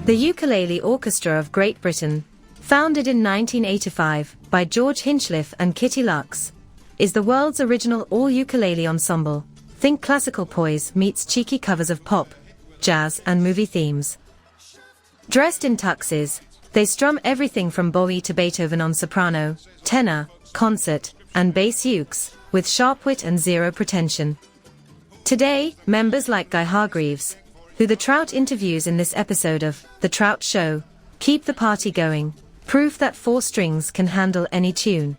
The Ukulele Orchestra of Great Britain, founded in 1985 by George Hinchliffe and Kitty Lux, is the world's original all-ukulele ensemble. Think classical poise meets cheeky covers of pop, jazz and movie themes. Dressed in tuxes, they strum everything from Bowie to Beethoven on soprano, tenor, concert, and bass ukes, with sharp wit and zero pretension. Today, members like Guy Hargreaves, who the Trout interviews in this episode of The Trout Show, keep the party going, proof that four strings can handle any tune.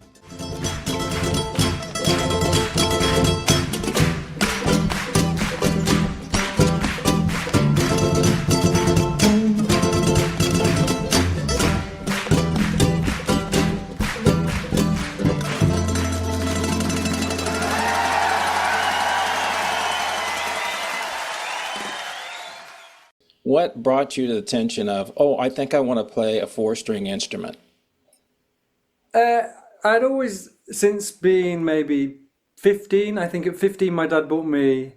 What brought you to the attention of, I think I want to play a four-string instrument? I'd always, since being maybe 15, I think at 15 my dad bought me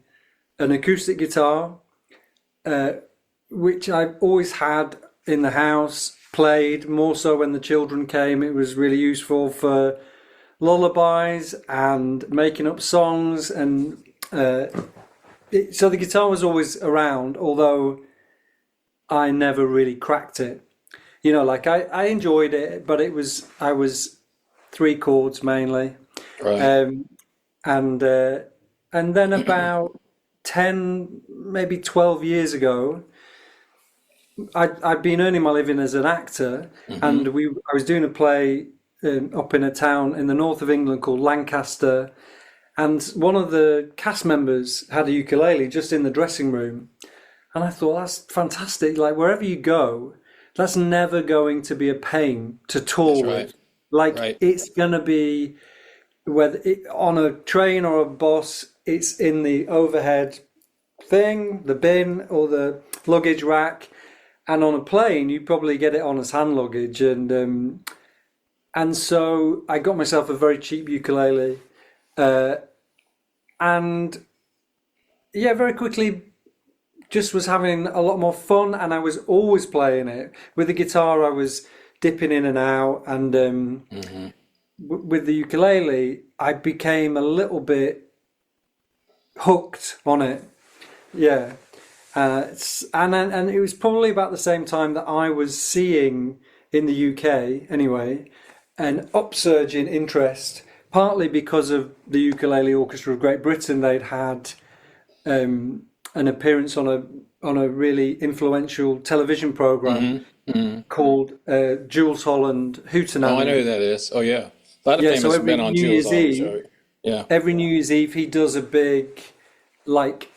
an acoustic guitar, which I've always had in the house, played more so when the children came. It was really useful for lullabies and making up songs, and so the guitar was always around, although I never really cracked it. You know, like I enjoyed it, but I was three chords mainly. Right. And then about 10, maybe 12 years ago, I'd been earning my living as an actor, and I was doing a play up in a town in the north of England called Lancaster, and one of the cast members had a ukulele just in the dressing room. And I thought, that's fantastic. Like, wherever you go, that's never going to be a pain to tour with. Like, It's going to be, whether on a train or a bus, it's in the overhead thing, the bin or the luggage rack. And on a plane, you probably get it on as hand luggage. And so I got myself a very cheap ukulele. And yeah, very quickly, just was having a lot more fun, and I was always playing it. With the guitar, I was dipping in and out, and with the ukulele, I became a little bit hooked on it. Yeah, and it was probably about the same time that I was seeing in the UK, anyway, an upsurge in interest, partly because of the Ukulele Orchestra of Great Britain. They'd had an appearance on a really influential television program called Jules Holland Hootenanny. Oh, I know who that is. Oh, yeah. A lot of famous have been on Jules Holland show. Yeah. Every New Year's Eve, he does a big, like,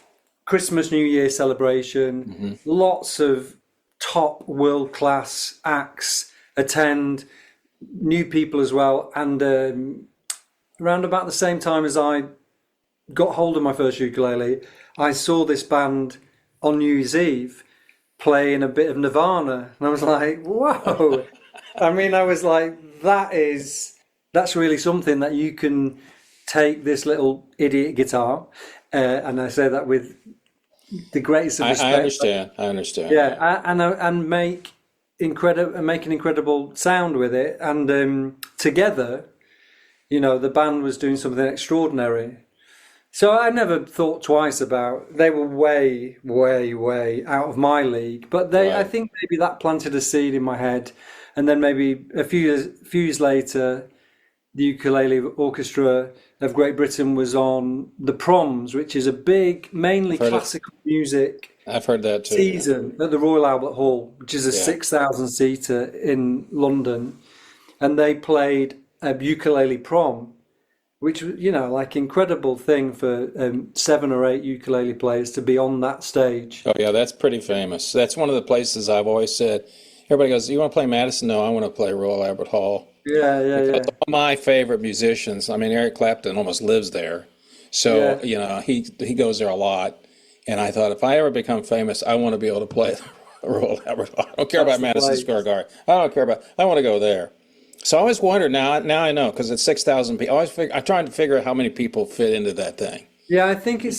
Christmas, New Year celebration. Lots of top world-class acts attend, new people as well. And around about the same time as I got hold of my first ukulele, I saw this band on New Year's Eve playing a bit of Nirvana, and I was like, whoa. I mean, I was like, that's really something, that you can take this little idiot guitar, and I say that with the greatest of respect. I understand. Yeah, and make an incredible sound with it, and together, you know, the band was doing something extraordinary. So I never thought twice about. They were way, way, way out of my league, but I think maybe that planted a seed in my head, and then maybe a few years later, the Ukulele Orchestra of Great Britain was on the Proms, which is a big, mainly classical music. I've heard that too. Season at the Royal Albert Hall, which is a 6,000 seater in London, and they played a ukulele prom, which, you know, like, incredible thing for 7 or 8 ukulele players to be on that stage. Oh, yeah, that's pretty famous. That's one of the places I've always said. Everybody goes, you want to play Madison? No, I want to play Royal Albert Hall. Yeah. All my favorite musicians, I mean, Eric Clapton almost lives there. So, you know, he goes there a lot. And I thought, if I ever become famous, I want to be able to play Royal Albert Hall. I don't care about Madison Square Garden. I want to go there. So I always wondered, now I know, because it's 6,000 people. I'm trying to figure out how many people fit into that thing. Yeah, I think you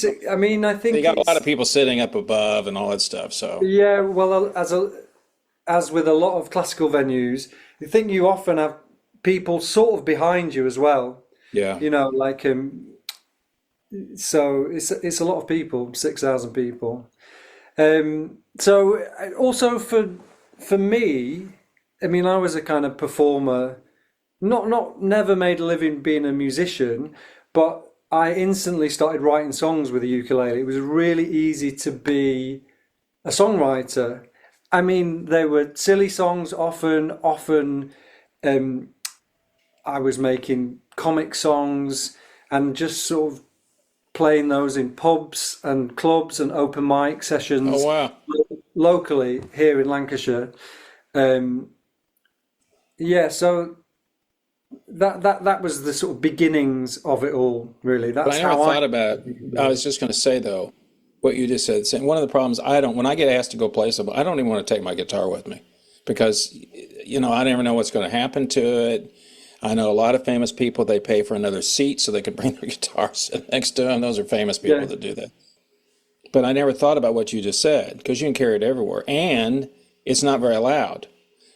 got a lot of people sitting up above and all that stuff. So yeah, well, as with a lot of classical venues, I think you often have people sort of behind you as well. Yeah. You know, like so it's a lot of people, 6,000 people. So also for me, I mean, I was a kind of performer, not never made a living being a musician, but I instantly started writing songs with the ukulele. It was really easy to be a songwriter. I mean, they were silly songs often. I was making comic songs and just sort of playing those in pubs and clubs and open mic sessions. Oh, wow. Locally here in Lancashire. Yeah, so that was the sort of beginnings of it all, really. But That's I never how thought about, I was just going to say, though, what you just said. One of the problems when I get asked to go play something, I don't even want to take my guitar with me because, I never know what's going to happen to it. I know a lot of famous people, they pay for another seat so they can bring their guitar sit next to them. Those are famous people that do that. But I never thought about what you just said because you can carry it everywhere. And it's not very loud.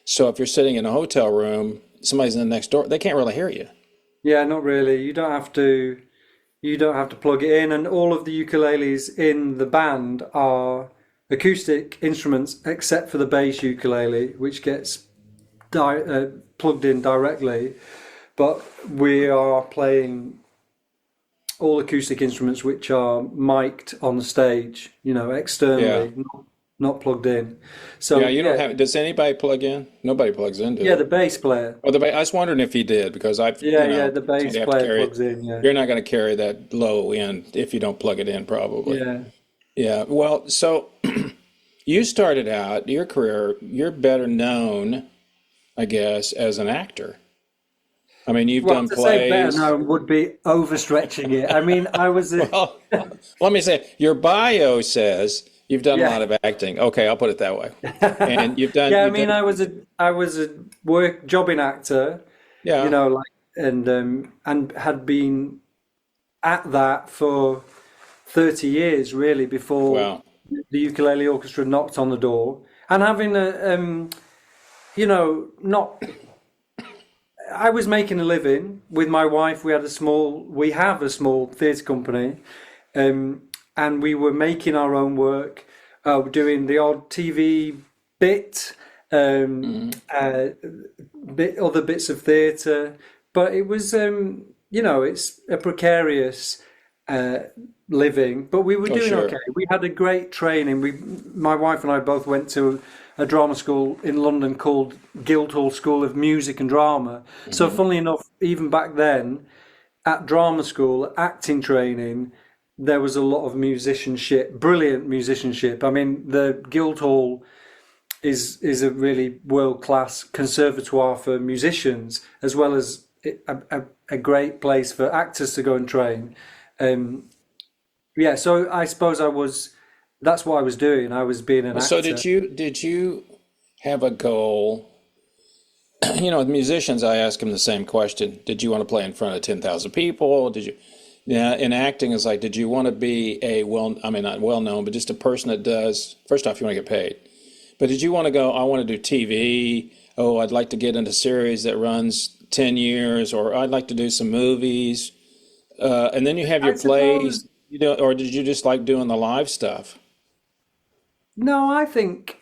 So if you're sitting in a hotel room, somebody's in the next door, they can't really hear you. Yeah, not really. You don't have to plug it in, and all of the ukuleles in the band are acoustic instruments except for the bass ukulele, which gets plugged in directly. But we are playing all acoustic instruments which are mic'd on the stage, externally, not plugged in. So you don't have. Does anybody plug in? Nobody plugs in. The bass player. Oh, I was wondering if he did because the bass player plugs in. Yeah, you're not going to carry that low end if you don't plug it in, probably. Yeah. Well, so you started out your career. You're better known, I guess, as an actor. I mean, you've done plays. Say better known would be overstretching it. I mean, I was. Well, let me say, your bio says you've done a lot of acting. Okay, I'll put it that way. And you've done. I was a jobbing actor. Yeah. And had been at that for 30 years really before the Ukulele Orchestra knocked on the door, and having I was making a living with my wife. We have a small theatre company, and we were making our own work, doing the odd TV bit, other bits of theatre. But it was, it's a precarious living. But we were doing okay. We had a great training. My wife and I both went to a drama school in London called Guildhall School of Music and Drama. Mm-hmm. So funnily enough, even back then, at drama school, acting training, there was a lot of musicianship, brilliant musicianship. I mean, the Guildhall is a really world-class conservatoire for musicians, as well as a great place for actors to go and train. So I suppose that's what I was doing. I was being an actor. So did you have a goal? With musicians, I ask them the same question. Did you want to play in front of 10,000 people? Did you? Yeah, in acting, it's like, did you want to be not well-known, but just a person that does, first off, you want to get paid. But did you want to go, I want to do TV, I'd like to get into a series that runs 10 years, or I'd like to do some movies, and then you have your plays, or did you just like doing the live stuff? No, I think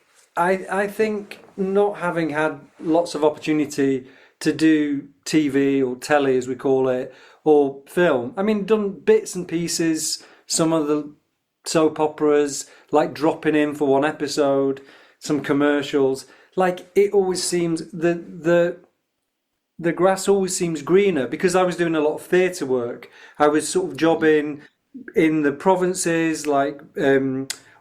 not having had lots of opportunity to do TV or telly, as we call it, or film. I mean, done bits and pieces, some of the soap operas, like dropping in for one episode, some commercials. Like, it always seems the grass always seems greener, because I was doing a lot of theatre work. I was sort of jobbing in the provinces, like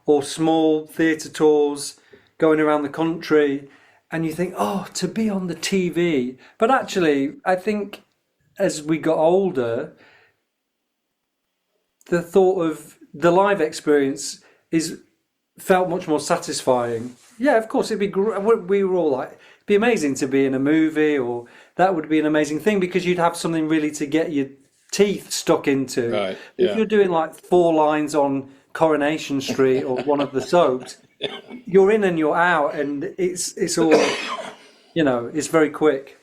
or small theatre tours, going around the country, and you think, to be on the TV. But actually, I think as we got older, the thought of the live experience felt much more satisfying. Yeah, of course, we were all like, it'd be amazing to be in a movie, or that would be an amazing thing, because you'd have something really to get your teeth stuck into. Right, yeah. If you're doing like 4 lines on Coronation Street or one of the soaps, you're in and you're out, and it's all, it's very quick.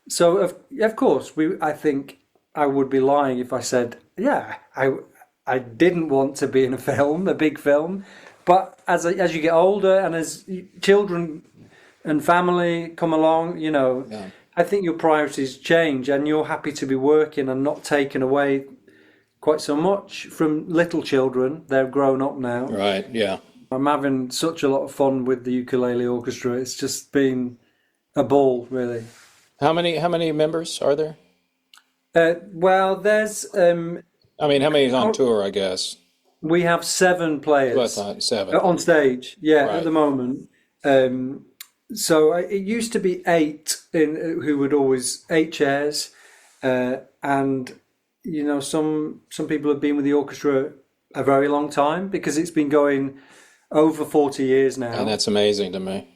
So of course I think I would be lying if I said, yeah, I didn't want to be in a big film, but as you get older and as children and family come along, Yeah. I think your priorities change, and you're happy to be working and not taken away quite so much from little children. They're grown up now. Right. Yeah. I'm having such a lot of fun with the Ukulele Orchestra. It's just been a ball, really. How many members are there? Well, there's I mean, how many is on tour, I guess? we have 7 players Well, I thought 7. on stage. Yeah, Right. at the moment. So it used to be 8 who would always 8 chairs, and some people have been with the orchestra a very long time because it's been going over 40 years now. And that's amazing to me.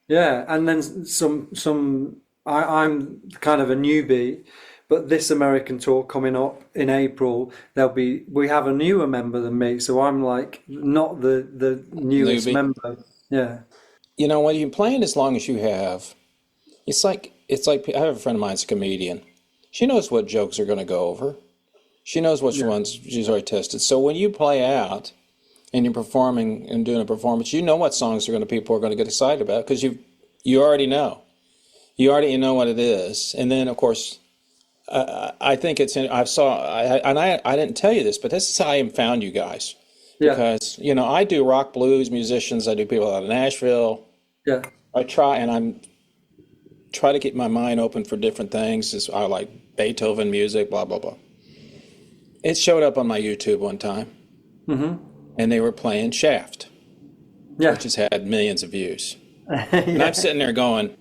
Yeah, and then I'm kind of a newbie, but this American tour coming up in April, we have a newer member than me, so I'm like not the newest Newbie. member. Yeah. When you're playing as long as you have, it's like I have a friend of mine who's a comedian. She knows what jokes are going to go over. She knows which ones she's already tested. So when you play out and you're performing and doing a performance, you know what songs people are going to get excited about because you already know. You already know what it is. And then, of course, I think I didn't tell you this, but this is how I found you guys. Yeah. Because, I do rock blues musicians. I do people out of Nashville. Yeah. I try to keep my mind open for different things. I like Beethoven music, blah, blah, blah. It showed up on my YouTube one time, and they were playing Shaft, which has had millions of views. And I'm sitting there going,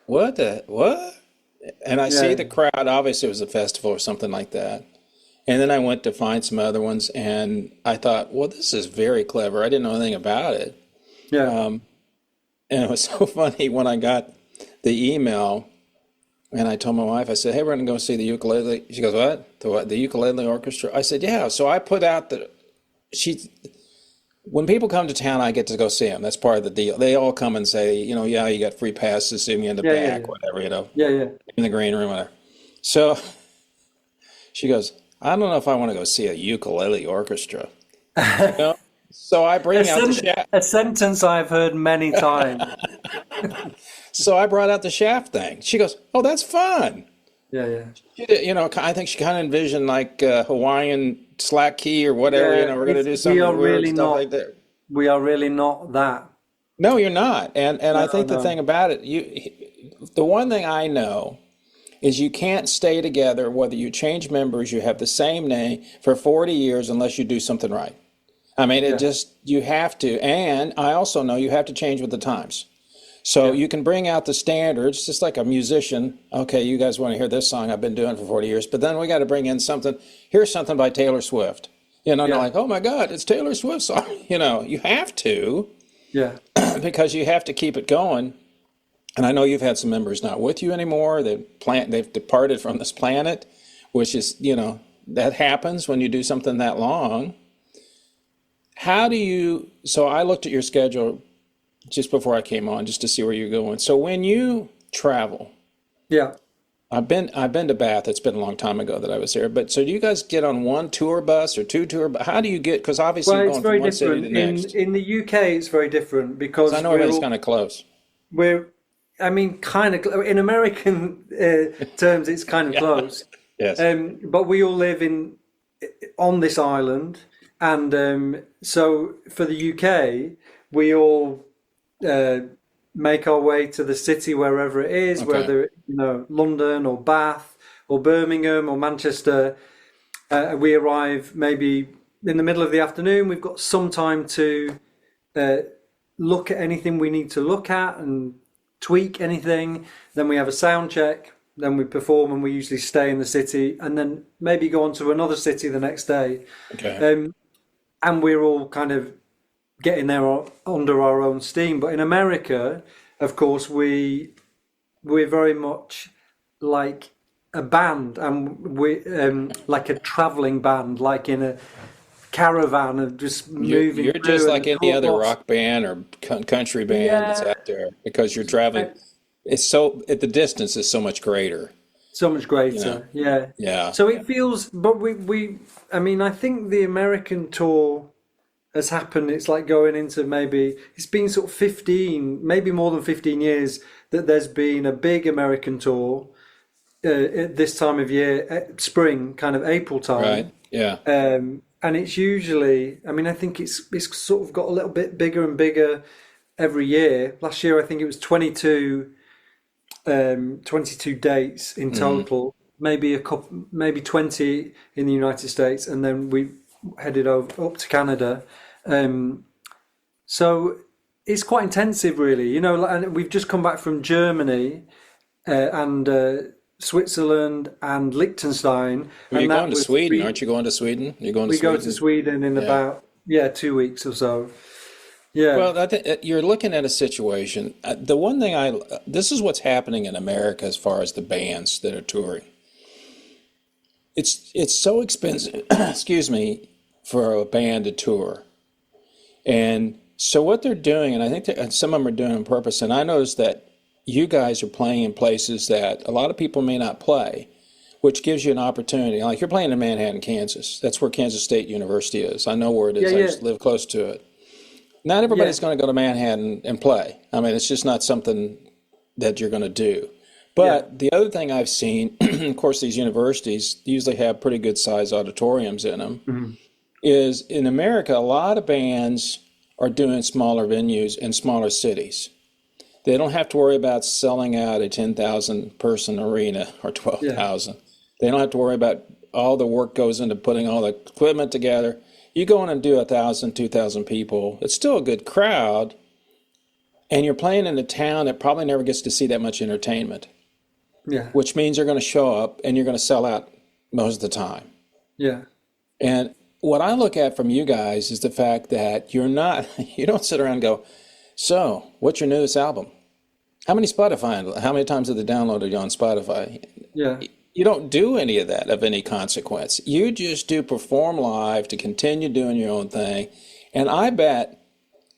what? And I see the crowd. Obviously, it was a festival or something like that. And then I went to find some other ones, and I thought, well, this is very clever. I didn't know anything about it. Yeah. And it was so funny when I got the email, and I told my wife, I said, hey, we're going to go see the ukulele. She goes, what? The Ukulele Orchestra? I said, yeah. So I put out when people come to town, I get to go see them. That's part of the deal. They all come and say, yeah, you got free passes, see me in the back, whatever, Yeah. in the green room, whatever. So she goes, I don't know if I want to go see a ukulele orchestra. So I bring out the shaft. A sentence I've heard many times. So I brought out the shaft thing. She goes, oh, that's fun. Yeah. She did, I think she kind of envisioned like Hawaiian slack key or whatever. We're going to do something weird stuff like that. We are really not that. No, you're not. And I think the thing about it, the one thing I know is you can't stay together whether you change members, you have the same name for 40 years unless you do something right. I mean, you have to. And I also know you have to change with the times. So you can bring out the standards, just like a musician. Okay, you guys want to hear this song I've been doing for 40 years, but then we got to bring in something. Here's something by Taylor Swift. Not like, oh my God, it's Taylor Swift's song. You have to. Yeah. Because you have to keep it going. And I know you've had some members not with you anymore. They've departed from this planet, which is, that happens when you do something that long. So I looked at your schedule just before I came on, just to see where you're going. So when you travel, I've been to Bath. It's been a long time ago that I was there. But so do you guys get on one tour bus or two tour? How do you get? Because obviously you're going from one city to the next. In the UK, it's very different because I know everybody's kind of close. Kind of in American terms, it's kind of close. Yes. But we all live on this island, and so for the UK, we all make our way to the city wherever it is, whether London or Bath or Birmingham or Manchester. We arrive maybe in the middle of the afternoon. We've got some time to look at anything we need to look at and tweak anything. Then we have a sound check. Then we perform, and we usually stay in the city, and then maybe go on to another city the next day. Okay. And we're all kind of getting there under our own steam. But in America, of course, we're very much like a band, and we like a traveling band, like in caravan of just moving You're through just and like any other lots. rock band or country band that's Yeah, out there because you're traveling. uh, It's so at the distance is so much greater, so much you know. greater. Yeah. Yeah, So it feels, but I mean, I think the American tour has happened. It's like going into maybe, it's been sort of 15, maybe more than 15 years that there's been a big American tour at this time of year, spring, kind of April right. time. Yeah. And it's usually, I mean, I think it's sort of got a little bit bigger and bigger every year. Last year, I think it was 22 dates in Hmm. total, maybe a couple, maybe 20 in the United States, and then we headed over up to Canada. Um, so it's quite intensive, really. You know, and we've just come back from Germany and Switzerland and Liechtenstein, Well, you're and going that to was Sweden, three. aren't you going to Sweden? You're going to We go to Sweden? Sweden in Yeah. about, yeah, 2 weeks or so. Yeah, Well, I think you're looking at a situation. The one thing this is what's happening in America as far as the bands that are touring. It's so expensive, excuse me, for a band to tour. And so what they're doing, and I think that some of them are doing it on purpose, and I noticed that you guys are playing in places that a lot of people may not play, which gives you an opportunity. Like you're playing in Manhattan, Kansas. That's where Kansas State University is. I know where it yeah, is. I yeah, used to live close to it. Not yeah, everybody's going to go to Manhattan and play. I mean, it's just not something that you're going to do. yeah, But the other thing I've seen, of course, these universities usually have pretty good sized auditoriums in them, mhm, is in America, a lot of bands are doing smaller venues in smaller cities. They don't have to worry about selling out a 10,000 person arena or yeah, 12,000. They don't have to worry about all the work goes into putting all the equipment together. You go in and do 1,000, 2,000 people. It's still a good crowd, and you're playing in a town that probably never gets to see that much entertainment, yeah, which means you're going to show up and you're going to sell out most of the time. yeah, And what I look at from you guys is the fact that you don't sit around and go, so, what's your newest album? How many times have they downloaded you on Spotify? yeah, You don't do any of that of any consequence. You just do perform live to continue doing your own thing. And I bet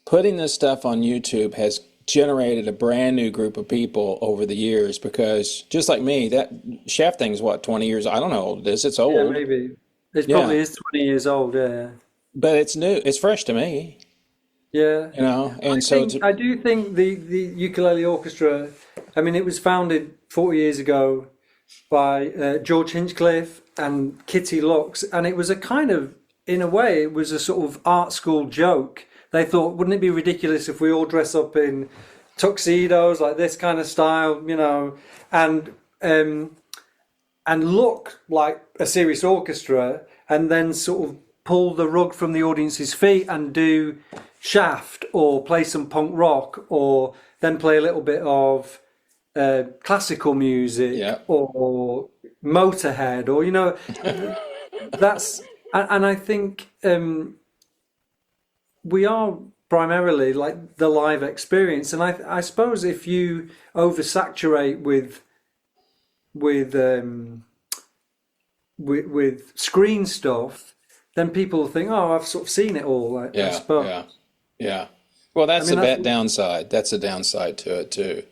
putting this stuff on YouTube has generated a brand new group of people over the years because just like me, that chef thing's what, 20 years? I don't know how old it is. It's yeah, old. maybe. It Yeah. probably is 20 years old, yeah. But it's new. It's fresh to me, Yeah. you know? And so, I do think the Ukulele Orchestra, I mean, it was founded 40 years ago by George Hinchliffe and Kitty Lux, and it was a kind of, in a way, it was a sort of art school joke. They thought, wouldn't it be ridiculous if we all dress up in tuxedos, like this kind of style, you know, and um, and look like a serious orchestra, and then sort of pull the rug from the audience's feet and do Shaft or play some punk rock or then play a little bit of classical music yeah. or Motorhead or you know that's and I think we are primarily like the live experience, and I suppose if you oversaturate with um, with screen stuff, then people think, oh, I've sort of seen it all. I Yeah, suppose. yeah, yeah. Well, I that's mean, the that's bad downside. That's the downside to it too,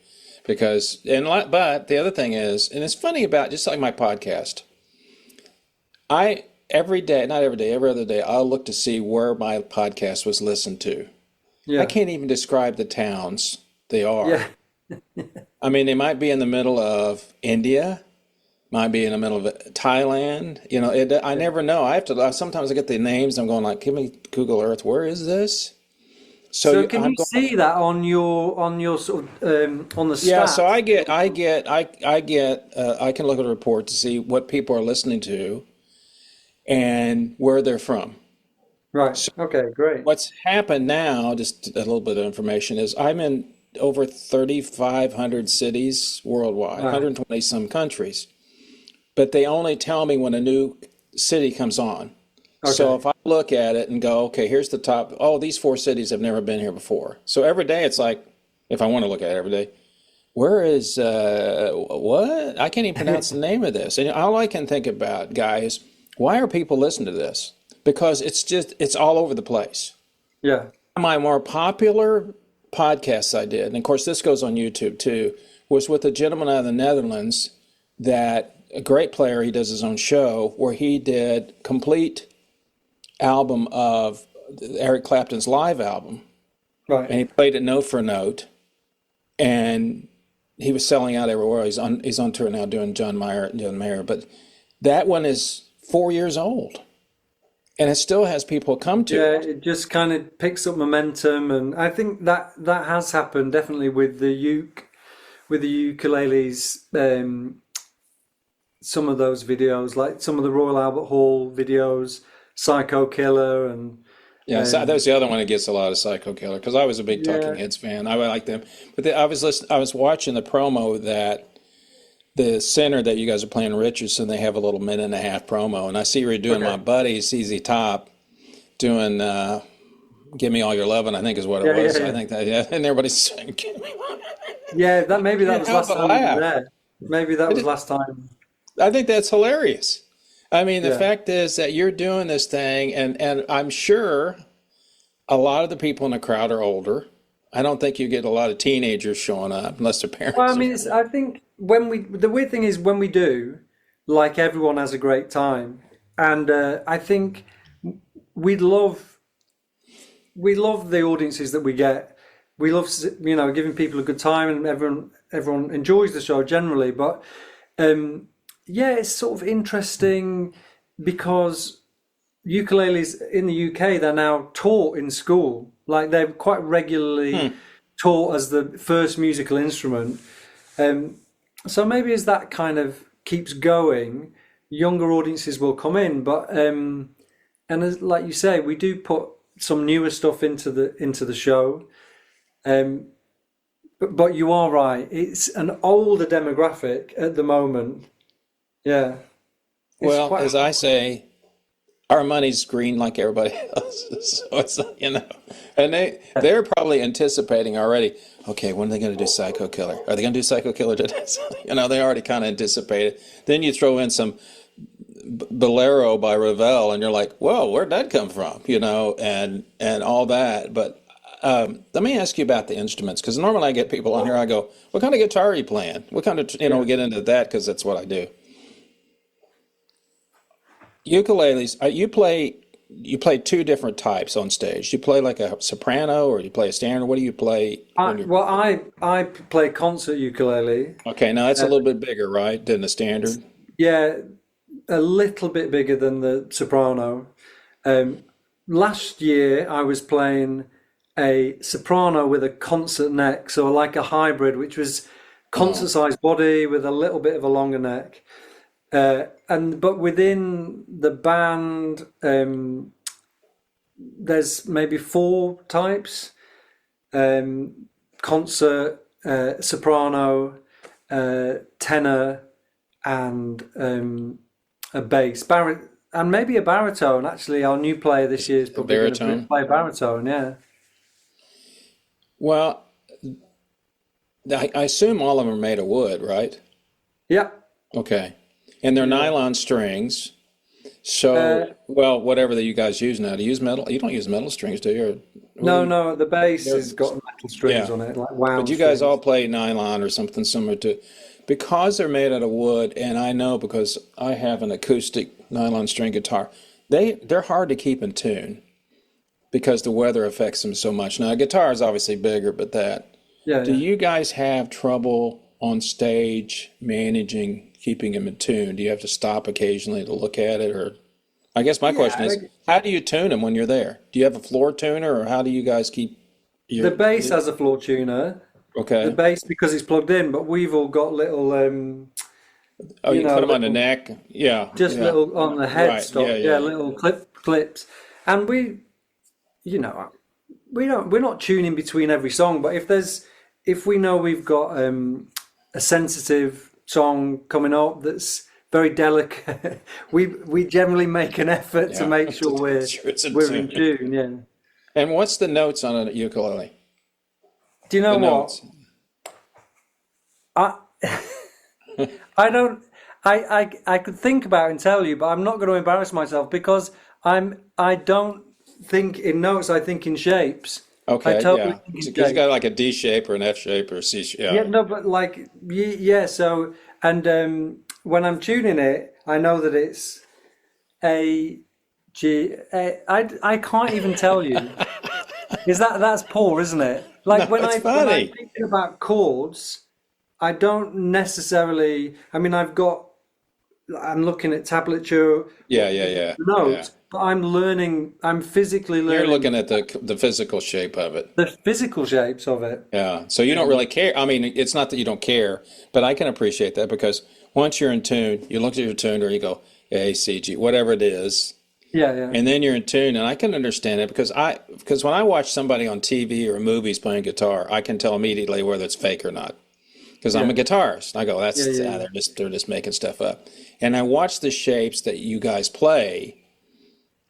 because but the other thing is, and it's funny about just like my podcast. I every day, not every day, every other day, I'll look to see where my podcast was listened to. I yeah, can't even describe the towns they are. yeah, I mean, they might be in the middle of India, might be in the middle of Thailand. You know, I yeah. never know. I have to. Sometimes I get the names. I'm going like, give me Google Earth. Where is this? So So can I'm you going. see that on your sort of on the Yeah. So stats? I can look at a report to see what people are listening to and where they're from. Right. Okay. Great. What's happened now, just a little bit of information, is I'm in over 3,500 cities worldwide, Wow. 120 some countries, but they only tell me when a new city comes on. So Okay. if I look at it and go, okay, here's the top, oh, these four cities have never been here before. So every day it's like, if I want to look at it every day, where is, what? I can't even pronounce the name of this. And all I can think about, guys, why are people listening to this? because it's all over the place. Yeah. My more popular podcasts I did, and of course this goes on YouTube too, was with a gentleman out of the Netherlands that a great player. He does his own show where he did complete album of Eric Clapton's live album, Right. and he played it note for note, and he was selling out everywhere. He's on tour now doing John Mayer, but that one is 4 years old, and it still has people come to it. Yeah, it just kind of picks up momentum, and I think that has happened definitely with the ukuleles. Some of those videos, like some of the Royal Albert Hall videos, Psycho Killer, and Yeah, so that was the other one that gets a lot of Psycho Killer because I was a big Talking Heads fan. I like them, but I was watching the promo that the center that you guys are playing Richardson. They have a little minute and a half promo, and I see you're doing my buddy CZ Top doing "Give Me All Your Lovin'," I think is what it was. I think that and everybody's saying "Give Me All." Yeah, that maybe that was last time we laugh. were there. Maybe that was last time. I think that's hilarious. I mean, the fact is that you're doing this thing, and I'm sure a lot of the people in the crowd are older. I don't think you get a lot of teenagers showing up unless their parents. Well, I mean, I think the weird thing is when we do, like everyone has a great time, and I think we love the audiences that we get. We love giving people a good time, and everyone enjoys the show generally. But it's sort of interesting because ukuleles in the UK, they're now taught in school. Like they're quite regularly taught as the first musical instrument. So maybe as that kind of keeps going, younger audiences will come in. But and as like you say, we do put some newer stuff into the show. But you are right. It's an older demographic at the moment. Yeah. Well, as I say, our money's green like everybody else's. So it's, and they're probably anticipating already, okay, when are they going to do Psycho Killer? Are they going to do Psycho Killer today? They already kind of anticipated. Then you throw in some Bolero by Ravel and you're like, whoa, where'd that come from? And all that. But let me ask you about the instruments, because normally I get people on here, I go, what kind of guitar are you playing? What kind of, we get into that because that's what I do. Ukuleles, you play two different types on stage. You play like a soprano or you play a standard? What do you play? I play concert ukulele. Okay, now that's a little bit bigger, right, than the standard? Yeah, a little bit bigger than the soprano. Last year I was playing a soprano with a concert neck, so like a hybrid, which was concert-sized body with a little bit of a longer neck. But within the band, there's maybe 4 types: concert, soprano, tenor, and a bass, and maybe a baritone. Actually, our new player this year is probably going to play baritone. Yeah. Well, I assume all of them are made of wood, right? Yeah. Okay. And they're nylon strings. So, whatever that you guys use now. Do you use metal? You don't use metal strings, do you? No, the bass has got metal strings on it, like wound But you guys all play nylon or something similar to, because they're made out of wood, and I know because I have an acoustic nylon string guitar, they're hard to keep in tune because the weather affects them so much. Now, a guitar is obviously bigger, but do you guys have trouble on stage managing keeping them in tune? Do you have to stop occasionally to look at it? Or I guess my question is, how do you tune them when you're there? Do you have a floor tuner, or how do you guys keep the bass has a floor tuner. Okay. The bass because it's plugged in, but we've all got little you put them on the neck? Yeah. Just little on the headstock. Right. Little clips. And we're not tuning between every song, but if we know we've got a sensitive song coming up that's very delicate, we generally make an effort to make sure we're in tune. Yeah. And what's the notes on a ukulele? Do you know what? I don't. I could think about it and tell you, but I'm not going to embarrass myself because I don't think in notes. I think in shapes. I Okay, totally yeah. think in Because you got shapes. like a D shape or an F shape or a C shape. Yeah, Yeah. no, but like, yeah. So, and when I'm tuning it, I know that it's A, G. I can't even tell you. Is that's poor, isn't it? No, Like when it's I'm funny. thinking about chords, I don't necessarily. I mean, I'm looking at tablature Yeah, yeah, yeah, yeah. notes, but I'm learning. I'm physically You're learning looking at the physical shape of it. the physical shapes of it. Yeah. So you don't really care. I mean, it's not that you don't care, but I can appreciate that because once you're in tune, you look at your tune or you go A, C, G, whatever it is, Yeah, yeah, and then you're in tune, and I can understand it because when I watch somebody on TV or movies playing guitar, I can tell immediately whether it's fake or not because I'm yeah, a guitarist. I go, yeah, yeah, yeah. they're just making stuff up, and I watch the shapes that you guys play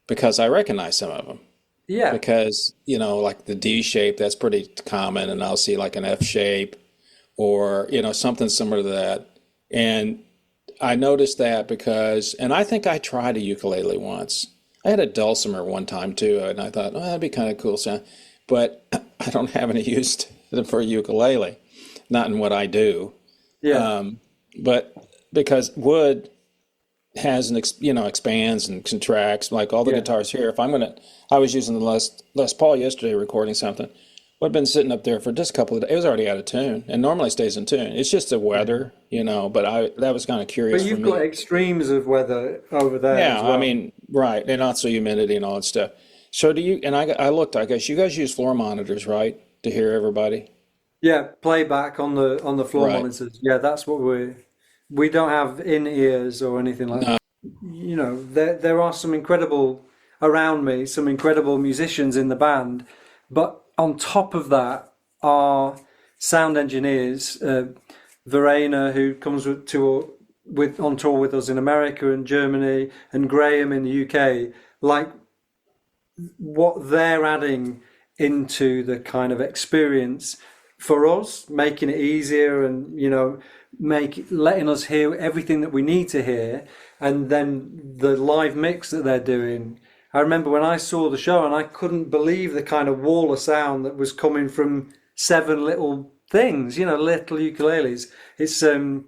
because I recognize some of them. Yeah. Because like the D shape, that's pretty common, and I'll see like an F shape or something similar to that. And I noticed that and I think I tried a ukulele once. I had a dulcimer one time too, and I thought, oh, that'd be kind of cool sound, but I don't have any use for a ukulele, not in what I do. Yeah. But because wood has expands and contracts like all the Yeah. guitars here. I was using the Les Paul yesterday recording something. I've been sitting up there for just a couple of days. It was already out of tune, and normally stays in tune. It's just the weather, But that was kind of But curious for you've got me. extremes of weather over there Yeah, as I well. mean, right, and also humidity and all that stuff. So do you? And I looked. I guess you guys use floor monitors, right, to hear everybody? Yeah, playback on the floor Right. monitors. Yeah, that's what we don't have in ears or anything like No. that. There are some incredible around me, some incredible musicians in the band, but on top of that are sound engineers. Verena, who comes with on tour with us in America and Germany, and Graham in the UK. Like what they're adding into the kind of experience for us, making it easier and letting us hear everything that we need to hear, and then the live mix that they're doing. I remember when I saw the show and I couldn't believe the kind of wall of sound that was coming from seven little things, little ukuleles. It's a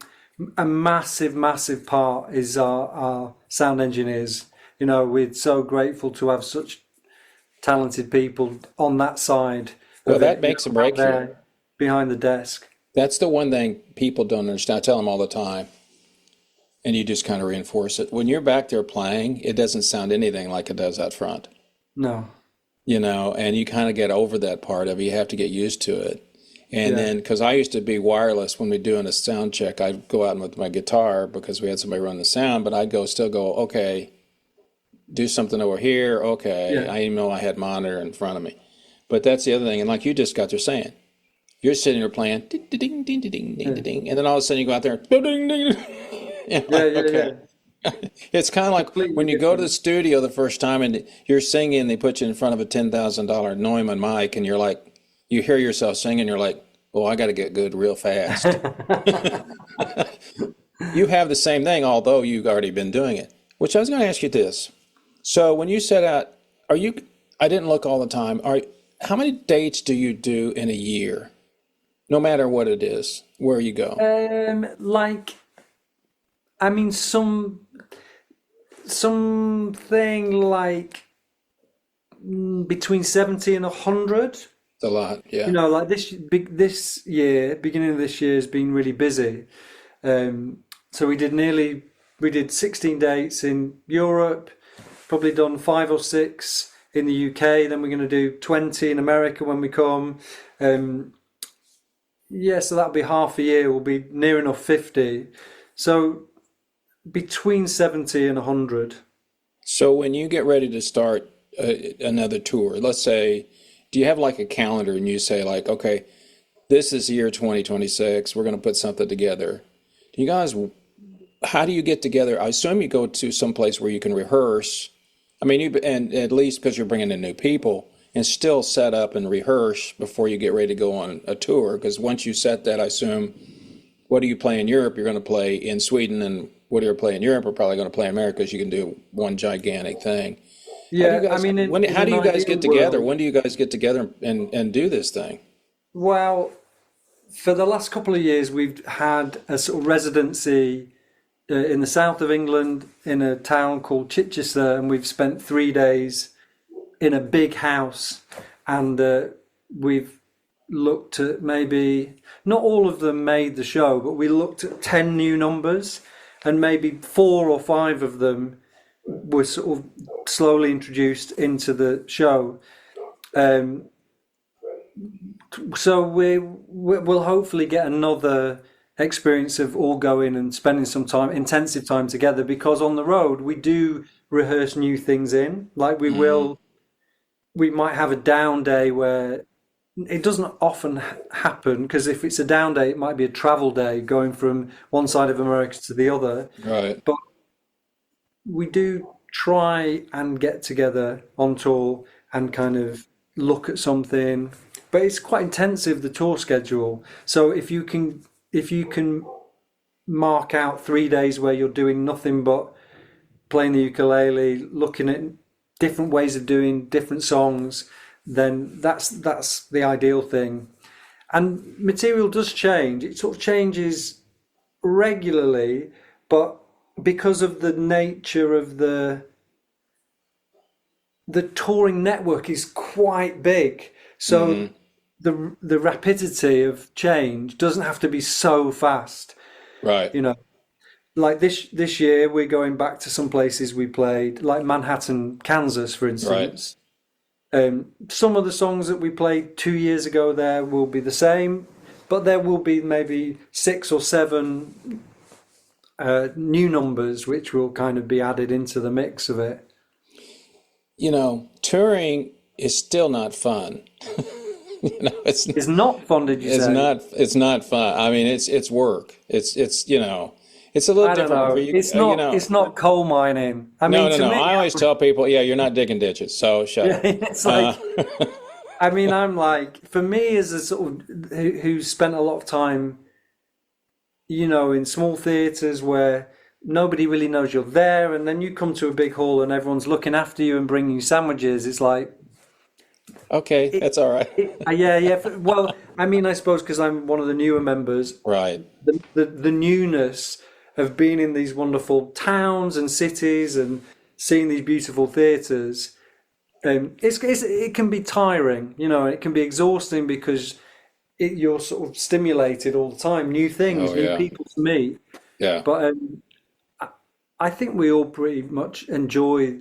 massive, massive part is our sound engineers. We're so grateful to have such talented people on that side Well, of that it, makes a out breakthrough. there behind the desk. That's the one thing people don't understand. I tell them all the time, and you just kind of reinforce it. When you're back there playing, it doesn't sound anything like it does out front, No, and you kind of get over that part of it. You have to get used to it. And yeah, then, because I used to be wireless when we're doing a sound check, I'd go out with my guitar because we had somebody run the sound, but I'd still go, okay, do something over here. Okay. yeah, I didn't know I had monitor in front of me. But that's the other thing. And like you just got there saying, you're sitting there playing, ding, ding, ding, ding, ding, ding, yeah, ding, and then all of a sudden you go out there, ding, ding, ding. You're yeah, like, yeah, okay. yeah. It's kind of like Completely when you go to the different. studio the first time and you're singing, they put you in front of a $10,000 Neumann mic, and you're like, you hear yourself singing, you're like, oh, I got to get good real fast. You have the same thing, although you've already been doing it. Which I was going to ask you this. So when you set out, I didn't look all the time. How many dates do you do in a year? No matter what it is, where you go. Like, I mean, something like between 70 and 100. It's a lot, yeah. Like this year, beginning of this year has been really busy. So we did 16 dates in Europe, probably done 5 or 6 in the UK. Then we're going to do 20 in America when we come. Yeah, so that'll be half a year. We'll be near enough 50. So between 70 and 100. So when you get ready to start another tour, let's say, do you have like a calendar and you say like, okay, this is year 2026, we're going to put something together. Do you guys, how do you get together? I assume you go to some place where you can rehearse. I mean, and at least because you're bringing in new people, and still set up and rehearse before you get ready to go on a tour. Because once you set that, I assume, what do you play in Europe? You're going to play in Sweden, and what do you play in Europe? We're probably going to play in America because you can do one gigantic thing. How do you Yeah, I guys mean, in how do an you guys ideal get together? world, When do you guys get together and do this thing? well, for the last couple of years, we've had a sort of residency in the south of England in a town called Chichester, and we've spent 3 days in a big house, and we've looked at maybe not all of them made the show, but we looked at 10 new numbers, and maybe 4 or 5 of them were sort of slowly introduced into the show. Um, so we'll hopefully get another experience of all going and spending some time, intensive time together, because on the road we do rehearse new things in. Like we might have a down day where it doesn't often happen, because if it's a down day, it might be a travel day going from one side of America to the other. Right. But we do try and get together on tour and kind of look at something, but it's quite intensive, the tour schedule. So if you can mark out 3 days where you're doing nothing but playing the ukulele, looking at different ways of doing different songs, then that's the ideal thing. And material does change. It sort of changes regularly, but because of the nature of the touring network is quite big, so the rapidity of change doesn't have to be so fast. Right. You know, like this year we're going back to some places we played, like Manhattan, Kansas, for Right. instance. Some of the songs that we played 2 years ago there will be the same, but there will be maybe 6 or 7 new numbers which will kind of be added into the mix of it. Touring is still not fun. It's not fun, did you say? It's not fun. I mean, it's work. It's it's a little I don't different know. for you. It's not coal mining. I No, mean, no, to no. me, I always tell people, yeah, you're not digging ditches, so shut up. it's like, I mean, I'm like, for me as a sort of who spent a lot of time, in small theatres where nobody really knows you're there, and then you come to a big hall and everyone's looking after you and bringing you sandwiches. It's like, Okay, that's all right. yeah, yeah. Well, I mean, I suppose because I'm one of the newer members, Right. the newness of being in these wonderful towns and cities and seeing these beautiful theatres, it can be tiring, it can be exhausting because you're sort of stimulated all the time, new things, Oh, new yeah. people to meet. Yeah. But I think we all pretty much enjoy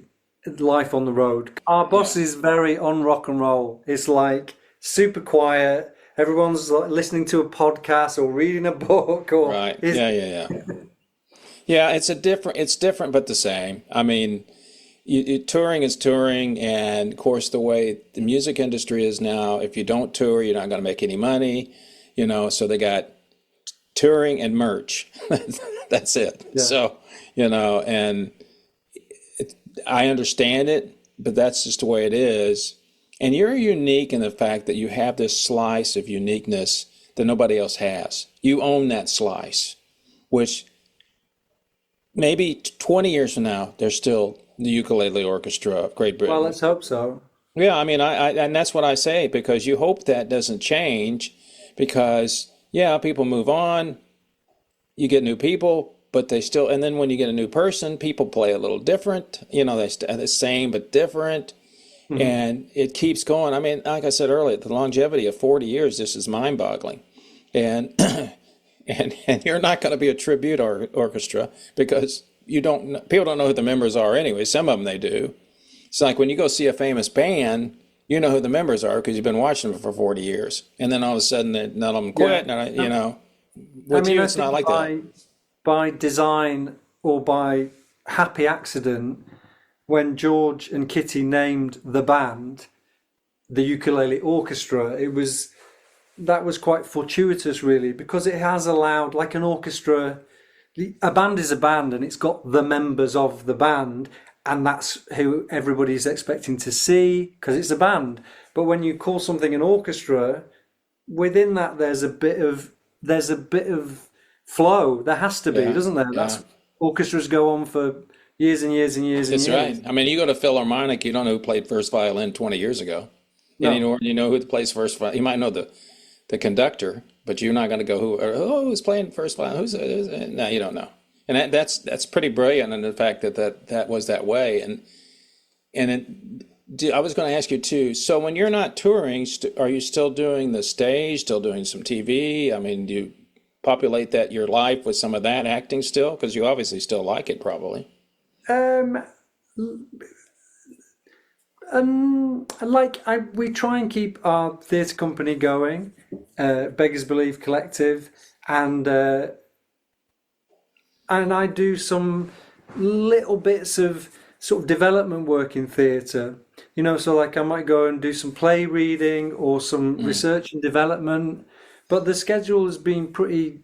life on the road. Our bus is very on rock and roll. It's like super quiet. Everyone's like listening to a podcast or reading a book or Right. Yeah, yeah, yeah. Yeah, it's different but the same. I mean, touring is touring, and of course the way the music industry is now, if you don't tour, you're not going to make any money, so they got touring and merch. That's it. Yeah. So, and I understand it, but that's just the way it is. And you're unique in the fact that you have this slice of uniqueness that nobody else has. You own that slice, which maybe 20 years from now, there's still the Ukulele Orchestra of Great Well, Britain. let's hope so. Yeah, I mean, and that's what I say, because you hope that doesn't change, because, yeah, people move on, you get new people, but they still, and then when you get a new person, people play a little different, they're the same but different, and it keeps going. I mean, like I said earlier, the longevity of 40 years, this is mind-boggling. And and you're not going to be a tribute orchestra because people don't know who the members are anyway. Some of them they do. It's like when you go see a famous band, you know who the members are because you've been watching them for 40 years, and then all of a sudden none of them quit. Yeah. And I with mean, you, I it's not think like that. by design or by happy accident, when George and Kitty named the band the Ukulele Orchestra, that was quite fortuitous, really, because it has allowed, like an orchestra, a band is a band and it's got the members of the band, and that's who everybody's expecting to see because it's a band. But when you call something an orchestra, within that there's a bit of flow. There has to be, Yeah, doesn't there? yeah. Orchestras go on for years and years and years and That's years. right. I mean, you go to Philharmonic, you don't know who played first violin 20 years ago. No. And you know who plays first violin. You might know the conductor, but you're not going to go, who's playing first violin? No, you don't know. And that's pretty brilliant in the fact that was that way. I was going to ask you too, so when you're not touring, are you still doing the stage, still doing some TV? I mean, do you populate your life with some of that acting still? Because you obviously still like it probably. We try and keep our theatre company going, Beggars Believe Collective, and I do some little bits of sort of development work in theatre. You know, so like I might go and do some play reading or some research and development, but the schedule has been pretty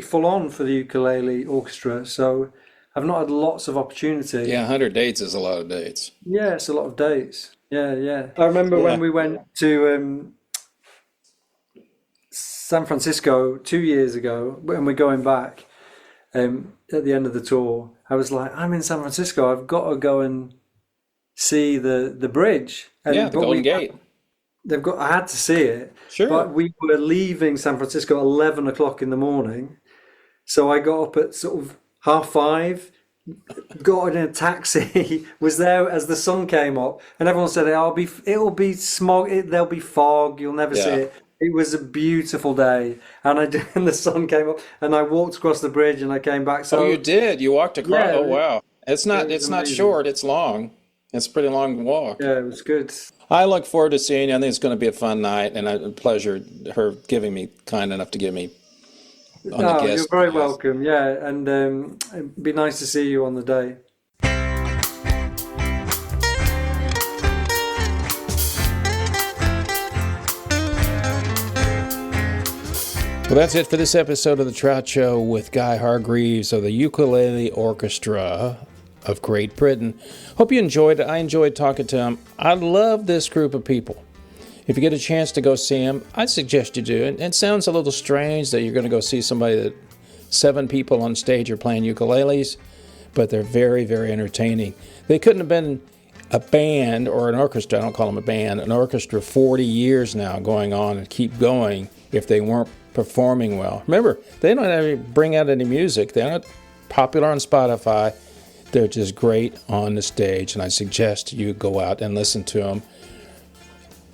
full on for the Ukulele Orchestra, so I've not had lots of opportunity. Yeah, 100 dates is a lot of dates. Yeah, it's a lot of dates. Yeah. I remember when we went to San Francisco 2 years ago, and we're going back at the end of the tour. I was like, I'm in San Francisco. I've got to go and see the bridge. The Golden Gate. I had to see it. Sure. But we were leaving San Francisco at 11 o'clock in the morning. So I got up at sort of 5:30, got in a taxi, was there as the sun came up, and everyone said it'll be smog, there'll be fog, you'll never see it. It was a beautiful day, and the sun came up, and I walked across the bridge, and I came back. So you did? You walked across? Yeah, oh wow! It's not amazing. short. It's long. It's a pretty long walk. Yeah, it was good. I look forward to seeing you. I think it's going to be a fun night, and a pleasure her giving me kind enough to give me. No, you're very welcome. Yeah, and it'd be nice to see you on the day. Well, that's it for this episode of the Trout Show with Guy Hargreaves of the Ukulele Orchestra of Great Britain. Hope you enjoyed it. I enjoyed talking to him. I love this group of people. If you get a chance to go see him, I'd suggest you do. It sounds a little strange that you're going to go see somebody that 7 people on stage are playing ukuleles, but they're very, very entertaining. They couldn't have been a band or an orchestra, I don't call them a band, an orchestra 40 years now going on and keep going if they weren't performing well. Remember, they don't ever bring out any music. They're not popular on Spotify. They're just great on the stage, and I suggest you go out and listen to them.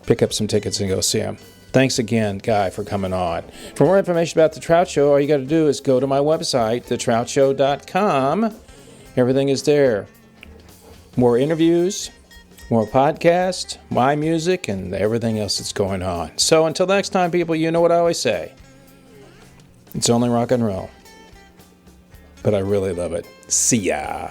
Pick up some tickets and go see them. Thanks again, Guy, for coming on. For more information about The Trout Show, all you got to do is go to my website, thetroutshow.com. Everything is there. More interviews, more podcasts, my music, and everything else that's going on. So until next time, people, you know what I always say. It's only rock and roll. But I really love it. See ya.